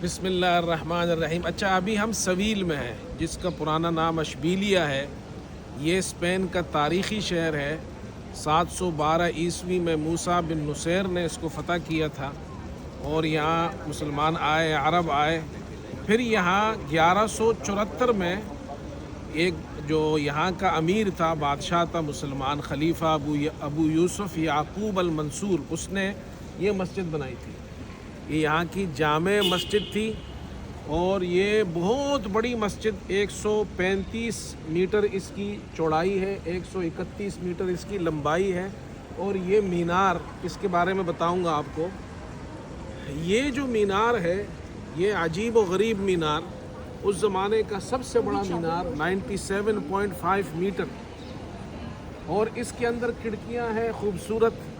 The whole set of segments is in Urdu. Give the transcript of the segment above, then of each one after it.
بسم اللہ الرحمن الرحیم۔ اچھا، ابھی ہم سویل میں ہیں، جس کا پرانا نام اشبیلیہ ہے۔ یہ اسپین کا تاریخی شہر ہے۔ 712 عیسوی میں موسیٰ بن نصیر نے اس کو فتح کیا تھا، اور یہاں مسلمان آئے، عرب آئے۔ پھر یہاں 1174 میں ایک جو یہاں کا امیر تھا، بادشاہ تھا مسلمان، خلیفہ ابو یوسف یعقوب المنصور، اس نے یہ مسجد بنائی تھی۔ یہ یہاں کی جامع مسجد تھی، اور یہ بہت بڑی مسجد، 135 میٹر اس کی چوڑائی ہے، 131 میٹر اس کی لمبائی ہے۔ اور یہ مینار، اس کے بارے میں بتاؤں گا آپ کو۔ یہ جو مینار ہے، یہ عجیب و غریب مینار، اس زمانے کا سب سے بڑا مینار، 97.5 میٹر، اور اس کے اندر کھڑکیاں ہیں خوبصورت،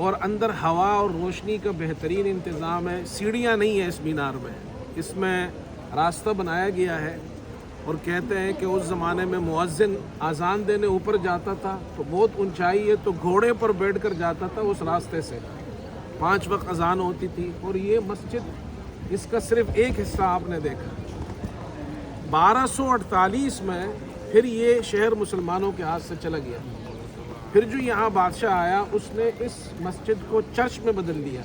اور اندر ہوا اور روشنی کا بہترین انتظام ہے۔ سیڑھیاں نہیں ہیں اس مینار میں، اس میں راستہ بنایا گیا ہے۔ اور کہتے ہیں کہ اس زمانے میں مؤذن اذان دینے اوپر جاتا تھا تو بہت اونچائی ہے، تو گھوڑے پر بیٹھ کر جاتا تھا اس راستے سے، 5 وقت اذان ہوتی تھی۔ اور یہ مسجد، اس کا صرف ایک حصہ آپ نے دیکھا۔ 1248 میں پھر یہ شہر مسلمانوں کے ہاتھ سے چلا گیا۔ پھر جو یہاں بادشاہ آیا، اس نے اس مسجد کو چرچ میں بدل دیا۔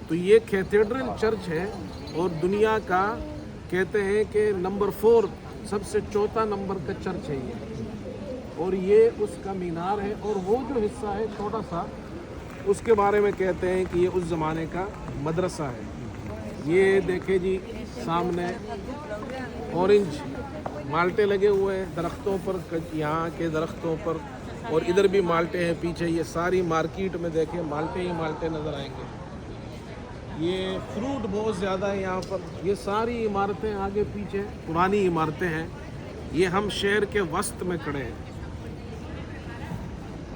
تو یہ کیتھیڈرل چرچ ہے، اور دنیا کا کہتے ہیں کہ نمبر 4، سب سے چوتھا نمبر کا چرچ ہے یہ۔ اور یہ اس کا مینار ہے، اور وہ جو حصہ ہے چھوٹا سا، اس کے بارے میں کہتے ہیں کہ یہ اس زمانے کا مدرسہ ہے۔ یہ دیکھیں جی، سامنے اورنج مالٹے لگے ہوئے ہیں درختوں پر، یہاں کے درختوں پر، اور ادھر بھی مالٹے ہیں پیچھے۔ یہ ساری مارکیٹ میں دیکھیں مالٹے ہی مالٹے نظر آئیں گے۔ یہ فروٹ بہت زیادہ ہے یہاں پر۔ یہ ساری عمارتیں آگے پیچھے پرانی عمارتیں ہیں۔ یہ ہم شہر کے وسط میں کھڑے ہیں۔